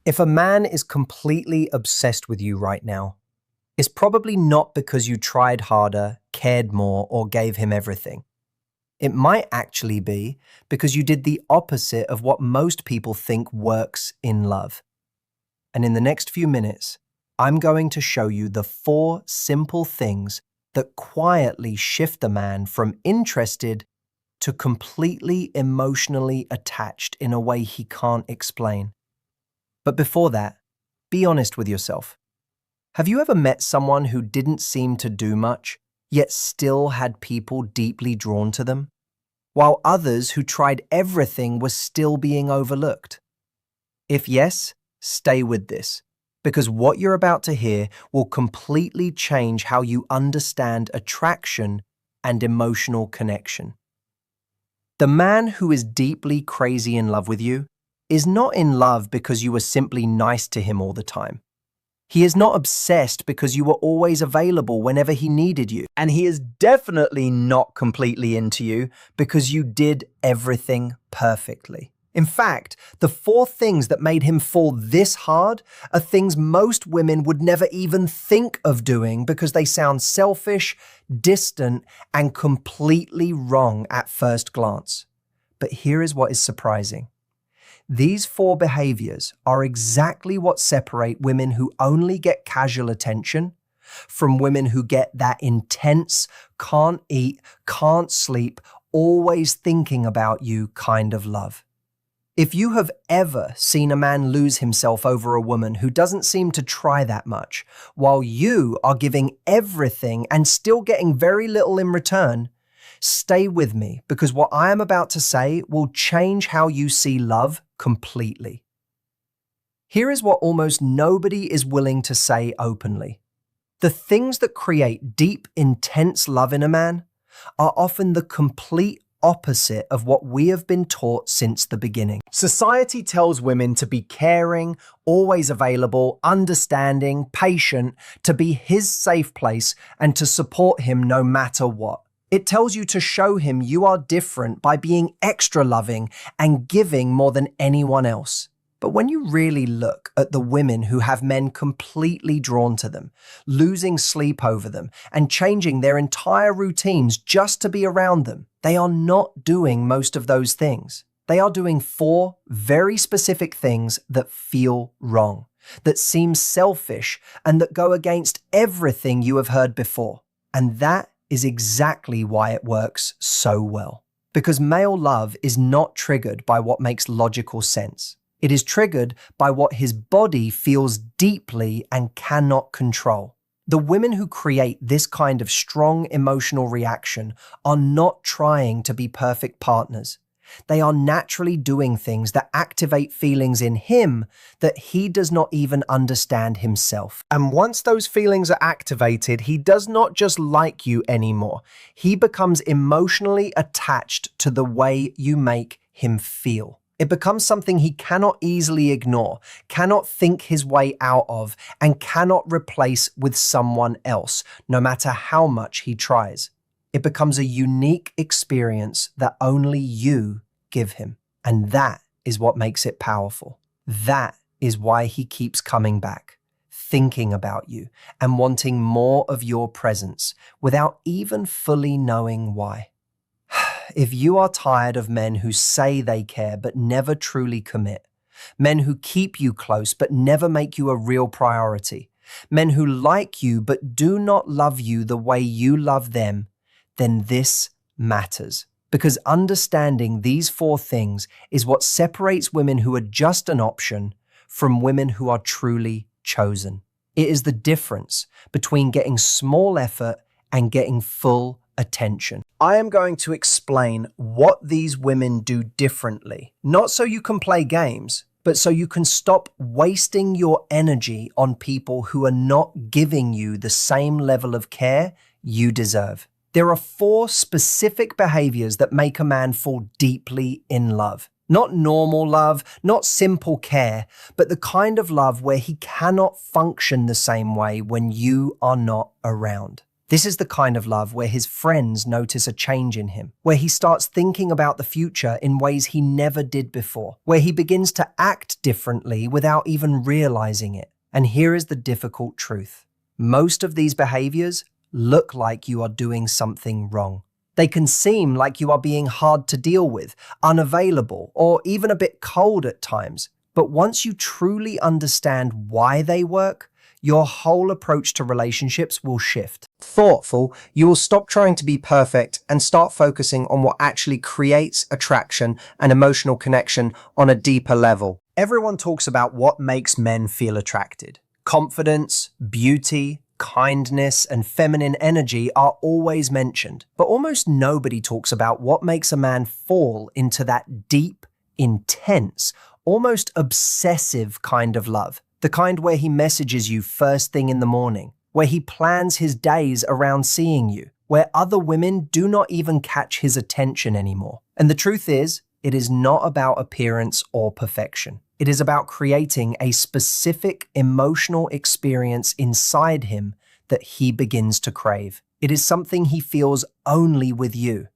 If a man is completely obsessed with you right now, it's probably not because you tried harder, cared more, or gave him everything. It might actually be because you did the opposite of what most people think works in love. And in the next few minutes, I'm going to show you the 4 simple things that quietly shift a man from interested to completely emotionally attached in a way he can't explain. But before that, be honest with yourself. Have you ever met someone who didn't seem to do much, yet still had people deeply drawn to them, while others who tried everything were still being overlooked? If yes, stay with this, because what you're about to hear will completely change how you understand attraction and emotional connection. The man who is deeply crazy in love with you is not in love because you were simply nice to him all the time. He is not obsessed because you were always available whenever he needed you. And he is definitely not completely into you because you did everything perfectly. In fact, the 4 things that made him fall this hard are things most women would never even think of doing because they sound selfish, distant, and completely wrong at first glance. But here is what is surprising. These 4 behaviors are exactly what separate women who only get casual attention from women who get that intense, can't eat, can't sleep, always thinking about you kind of love. If you have ever seen a man lose himself over a woman who doesn't seem to try that much, while you are giving everything and still getting very little in return, stay with me, because what I am about to say will change how you see love completely. Here is what almost nobody is willing to say openly. The things that create deep, intense love in a man are often the complete opposite of what we have been taught since the beginning. Society tells women to be caring, always available, understanding, patient, to be his safe place, and to support him no matter what. It tells you to show him you are different by being extra loving and giving more than anyone else. But when you really look at the women who have men completely drawn to them, losing sleep over them, and changing their entire routines just to be around them, they are not doing most of those things. They are doing 4 very specific things that feel wrong, that seem selfish, and that go against everything you have heard before. And that is exactly why it works so well. Because male love is not triggered by what makes logical sense. It is triggered by what his body feels deeply and cannot control. The women who create this kind of strong emotional reaction are not trying to be perfect partners. They are naturally doing things that activate feelings in him that he does not even understand himself. And once those feelings are activated, he does not just like you anymore. He becomes emotionally attached to the way you make him feel. It becomes something he cannot easily ignore, cannot think his way out of, and cannot replace with someone else, no matter how much he tries. It becomes a unique experience that only you give him. And that is what makes it powerful. That is why he keeps coming back, thinking about you, and wanting more of your presence without even fully knowing why. If you are tired of men who say they care but never truly commit, men who keep you close but never make you a real priority, men who like you but do not love you the way you love them, then this matters. Because understanding these 4 things is what separates women who are just an option from women who are truly chosen. It is the difference between getting small effort and getting full attention. I am going to explain what these women do differently, not so you can play games, but so you can stop wasting your energy on people who are not giving you the same level of care you deserve. There are 4 specific behaviors that make a man fall deeply in love. Not normal love, not simple care, but the kind of love where he cannot function the same way when you are not around. This is the kind of love where his friends notice a change in him, where he starts thinking about the future in ways he never did before, where he begins to act differently without even realizing it. And here is the difficult truth. Most of these behaviors look like you are doing something wrong. They can seem like you are being hard to deal with, unavailable, or even a bit cold at times. But once you truly understand why they work, your whole approach to relationships will shift. Thoughtful, you will stop trying to be perfect and start focusing on what actually creates attraction and emotional connection on a deeper level. Everyone talks about what makes men feel attracted. Confidence, beauty, kindness, and feminine energy are always mentioned, but almost nobody talks about what makes a man fall into that deep, intense, almost obsessive kind of love. The kind where he messages you first thing in the morning, where he plans his days around seeing you, where other women do not even catch his attention anymore. And the truth is, it is not about appearance or perfection. It is about creating a specific emotional experience inside him that he begins to crave. It is something he feels only with you,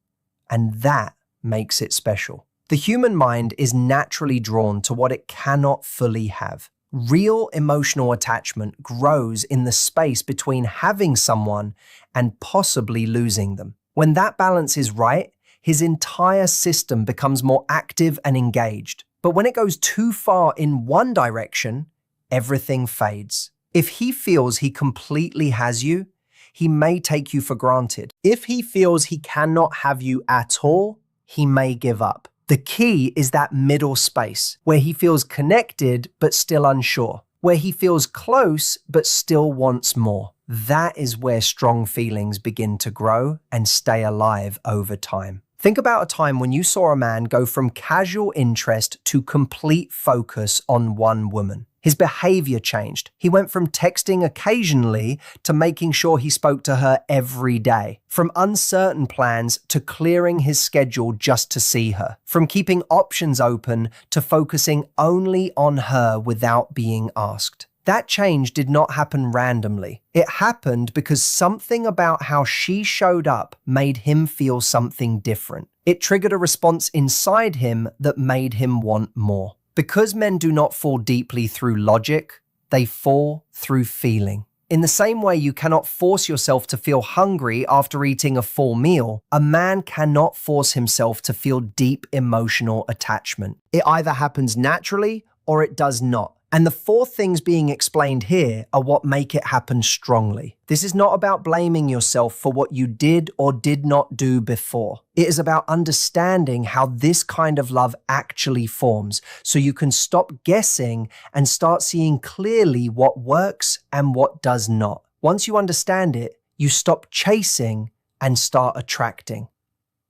and that makes it special. The human mind is naturally drawn to what it cannot fully have. Real emotional attachment grows in the space between having someone and possibly losing them. When that balance is right, his entire system becomes more active and engaged. But when it goes too far in one direction, everything fades. If he feels he completely has you, he may take you for granted. If he feels he cannot have you at all, he may give up. The key is that middle space, where he feels connected but still unsure, where he feels close but still wants more. That is where strong feelings begin to grow and stay alive over time. Think about a time when you saw a man go from casual interest to complete focus on one woman. His behavior changed. He went from texting occasionally to making sure he spoke to her every day. From uncertain plans to clearing his schedule just to see her. From keeping options open to focusing only on her without being asked. That change did not happen randomly. It happened because something about how she showed up made him feel something different. It triggered a response inside him that made him want more. Because men do not fall deeply through logic, they fall through feeling. In the same way you cannot force yourself to feel hungry after eating a full meal, a man cannot force himself to feel deep emotional attachment. It either happens naturally or it does not. And the four things being explained here are what make it happen strongly. This is not about blaming yourself for what you did or did not do before. It is about understanding how this kind of love actually forms, so you can stop guessing and start seeing clearly what works and what does not. Once you understand it, you stop chasing and start attracting.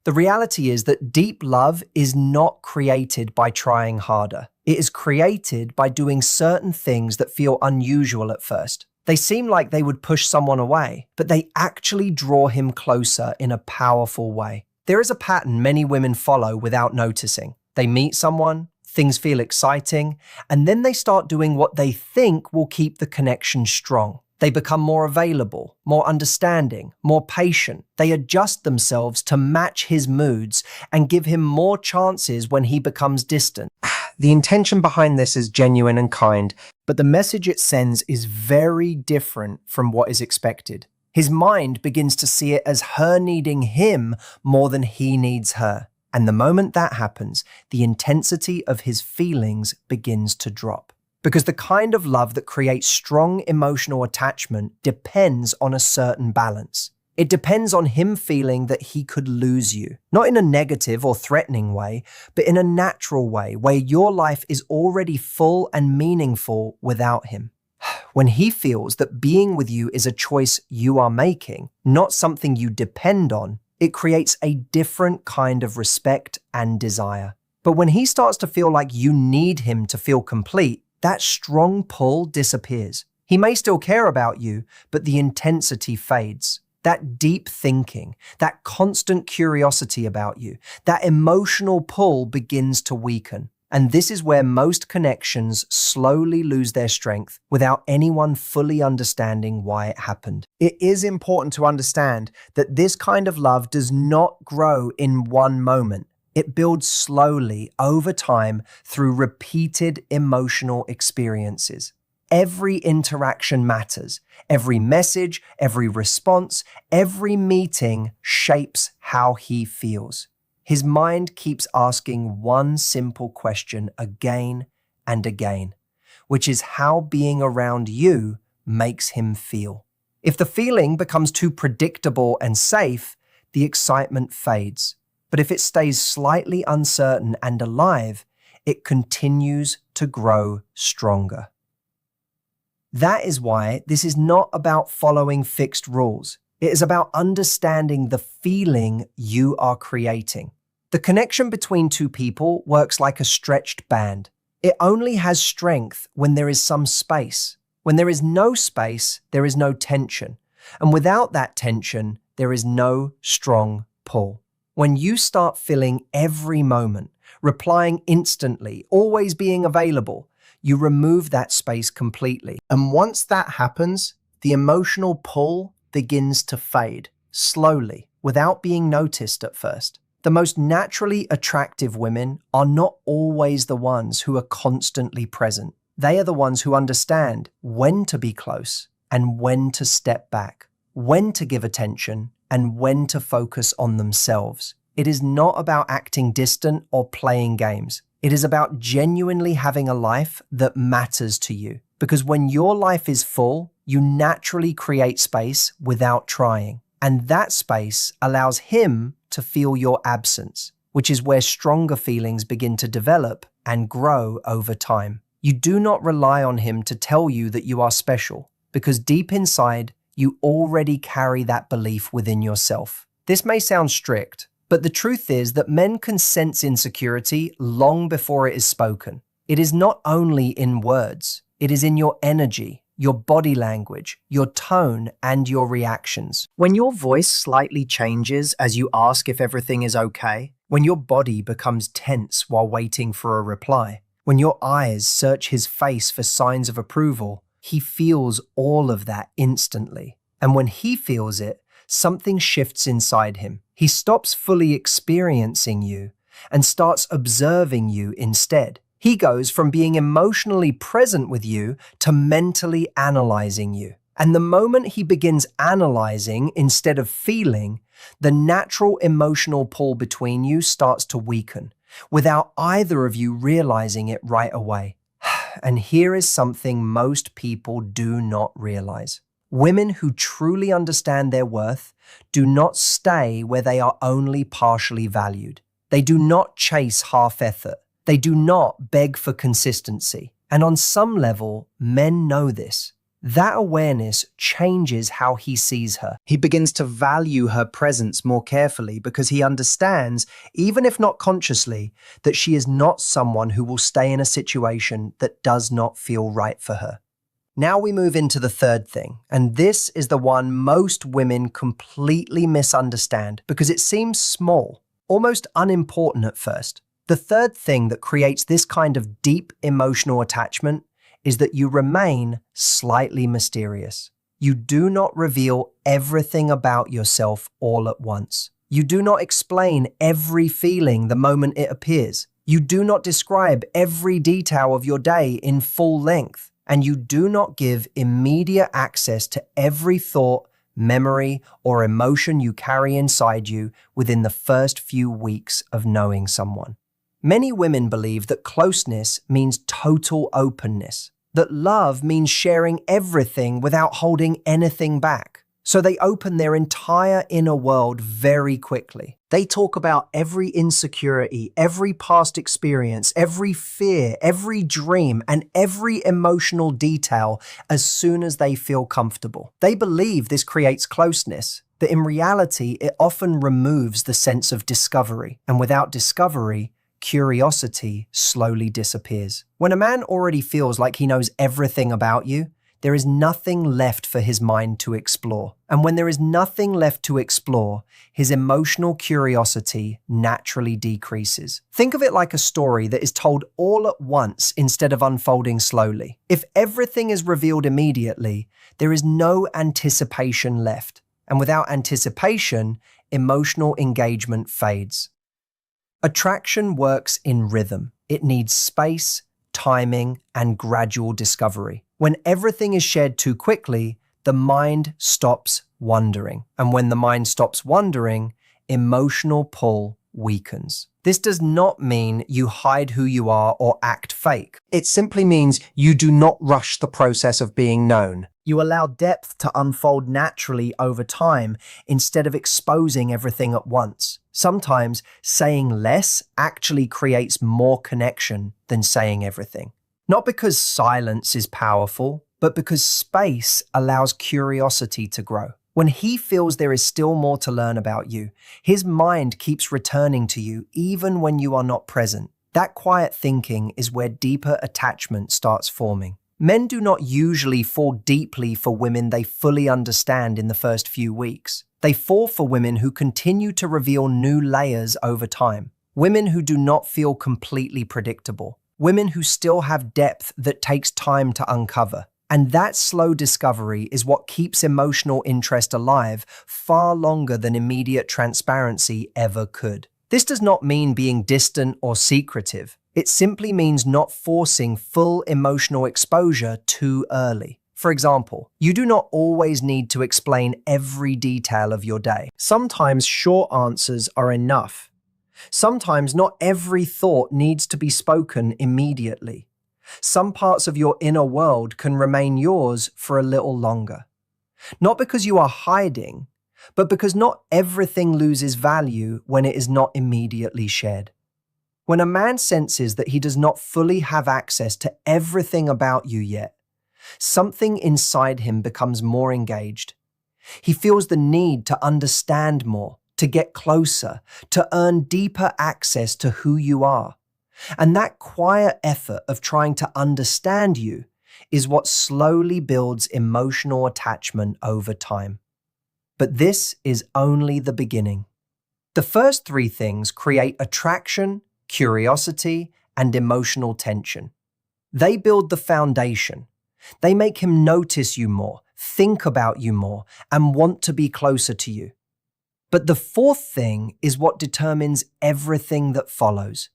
The reality is that deep love is not created by trying harder. It is created by doing certain things that feel unusual at first. They seem like they would push someone away, but they actually draw him closer in a powerful way. There is a pattern many women follow without noticing. They meet someone, things feel exciting, and then they start doing what they think will keep the connection strong. They become more available, more understanding, more patient. They adjust themselves to match his moods and give him more chances when he becomes distant. The intention behind this is genuine and kind, but the message it sends is very different from what is expected. His mind begins to see it as her needing him more than he needs her. And the moment that happens, the intensity of his feelings begins to drop. Because the kind of love that creates strong emotional attachment depends on a certain balance. It depends on him feeling that he could lose you, not in a negative or threatening way, but in a natural way where your life is already full and meaningful without him. When he feels that being with you is a choice you are making, not something you depend on, it creates a different kind of respect and desire. But when he starts to feel like you need him to feel complete, that strong pull disappears. He may still care about you, but the intensity fades. That deep thinking, that constant curiosity about you, that emotional pull begins to weaken. And this is where most connections slowly lose their strength without anyone fully understanding why it happened. It is important to understand that this kind of love does not grow in one moment. It builds slowly over time through repeated emotional experiences. Every interaction matters. Every message, every response, every meeting shapes how he feels. His mind keeps asking one simple question again and again, which is how being around you makes him feel. If the feeling becomes too predictable and safe, the excitement fades. But if it stays slightly uncertain and alive, it continues to grow stronger. That is why this is not about following fixed rules. It is about understanding the feeling you are creating. The connection between two people works like a stretched band. It only has strength when there is some space. When there is no space, there is no tension. And without that tension, there is no strong pull. When you start filling every moment, replying instantly, always being available, you remove that space completely. And once that happens, the emotional pull begins to fade, slowly, without being noticed at first. The most naturally attractive women are not always the ones who are constantly present. They are the ones who understand when to be close and when to step back, when to give attention and when to focus on themselves. It is not about acting distant or playing games. It is about genuinely having a life that matters to you. Because when your life is full, you naturally create space without trying. And that space allows him to feel your absence, which is where stronger feelings begin to develop and grow over time. You do not rely on him to tell you that you are special, because deep inside, you already carry that belief within yourself. This may sound strict, but the truth is that men can sense insecurity long before it is spoken. It is not only in words, it is in your energy, your body language, your tone, and your reactions. When your voice slightly changes as you ask if everything is okay, when your body becomes tense while waiting for a reply, when your eyes search his face for signs of approval, he feels all of that instantly. And when he feels it, something shifts inside him. He stops fully experiencing you and starts observing you instead. He goes from being emotionally present with you to mentally analyzing you. And the moment he begins analyzing instead of feeling, the natural emotional pull between you starts to weaken, without either of you realizing it right away. And here is something most people do not realize. Women who truly understand their worth do not stay where they are only partially valued. They do not chase half effort. They do not beg for consistency. And on some level, men know this. That awareness changes how he sees her. He begins to value her presence more carefully because he understands, even if not consciously, that she is not someone who will stay in a situation that does not feel right for her. Now we move into the third thing, and this is the one most women completely misunderstand because it seems small, almost unimportant at first. The third thing that creates this kind of deep emotional attachment is that you remain slightly mysterious. You do not reveal everything about yourself all at once. You do not explain every feeling the moment it appears. You do not describe every detail of your day in full length. And you do not give immediate access to every thought, memory, or emotion you carry inside you within the first few weeks of knowing someone. Many women believe that closeness means total openness, that love means sharing everything without holding anything back. So they open their entire inner world very quickly. They talk about every insecurity, every past experience, every fear, every dream, and every emotional detail as soon as they feel comfortable. They believe this creates closeness, but in reality, it often removes the sense of discovery. And without discovery, curiosity slowly disappears. When a man already feels like he knows everything about you, there is nothing left for his mind to explore. And when there is nothing left to explore, his emotional curiosity naturally decreases. Think of it like a story that is told all at once instead of unfolding slowly. If everything is revealed immediately, there is no anticipation left. And without anticipation, emotional engagement fades. Attraction works in rhythm. It needs space, timing, and gradual discovery. When everything is shared too quickly, the mind stops wondering. And when the mind stops wondering, emotional pull weakens. This does not mean you hide who you are or act fake. It simply means you do not rush the process of being known. You allow depth to unfold naturally over time instead of exposing everything at once. Sometimes saying less actually creates more connection than saying everything. Not because silence is powerful, but because space allows curiosity to grow. When he feels there is still more to learn about you, his mind keeps returning to you even when you are not present. That quiet thinking is where deeper attachment starts forming. Men do not usually fall deeply for women they fully understand in the first few weeks. They fall for women who continue to reveal new layers over time. Women who do not feel completely predictable. Women who still have depth that takes time to uncover. And that slow discovery is what keeps emotional interest alive far longer than immediate transparency ever could. This does not mean being distant or secretive. It simply means not forcing full emotional exposure too early. For example, you do not always need to explain every detail of your day. Sometimes short answers are enough. Sometimes not every thought needs to be spoken immediately. Some parts of your inner world can remain yours for a little longer. Not because you are hiding, but because not everything loses value when it is not immediately shared. When a man senses that he does not fully have access to everything about you yet, something inside him becomes more engaged. He feels the need to understand more, to get closer, to earn deeper access to who you are. And that quiet effort of trying to understand you is what slowly builds emotional attachment over time. But this is only the beginning. The first three things create attraction, curiosity, and emotional tension. They build the foundation. They make him notice you more, think about you more, and want to be closer to you. But the fourth thing is what determines everything that follows.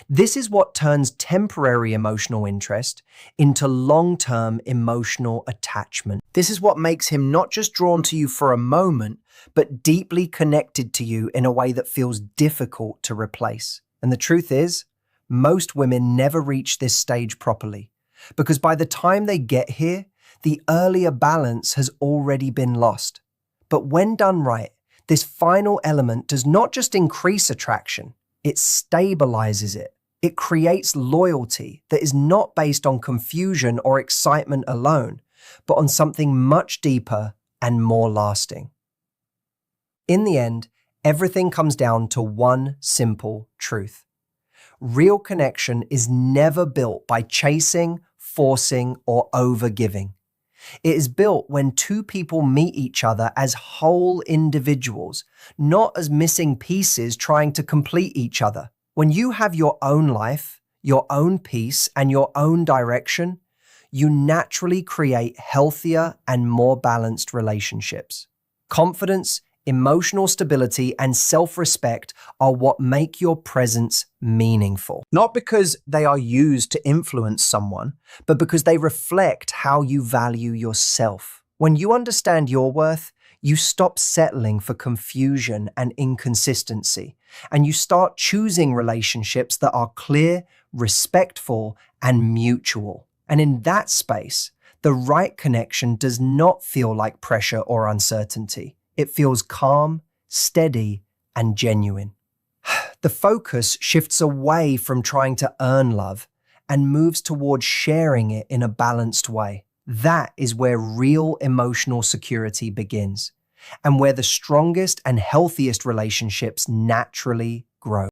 This is what turns temporary emotional interest into long-term emotional attachment. This is what makes him not just drawn to you for a moment, but deeply connected to you in a way that feels difficult to replace. And the truth is, most women never reach this stage properly, because by the time they get here, the earlier balance has already been lost. But when done right, this final element does not just increase attraction, it stabilizes it. It creates loyalty that is not based on confusion or excitement alone, but on something much deeper and more lasting. In the end, everything comes down to one simple truth. Real connection is never built by chasing, forcing, or overgiving. It is built when two people meet each other as whole individuals, not as missing pieces trying to complete each other. When you have your own life, your own peace, and your own direction, you naturally create healthier and more balanced relationships. Confidence, emotional stability, and self-respect are what make your presence meaningful. Not because they are used to influence someone, but because they reflect how you value yourself. When you understand your worth, you stop settling for confusion and inconsistency, and you start choosing relationships that are clear, respectful, and mutual. And in that space, the right connection does not feel like pressure or uncertainty. It feels calm, steady, and genuine. The focus shifts away from trying to earn love and moves towards sharing it in a balanced way. That is where real emotional security begins, and where the strongest and healthiest relationships naturally grow.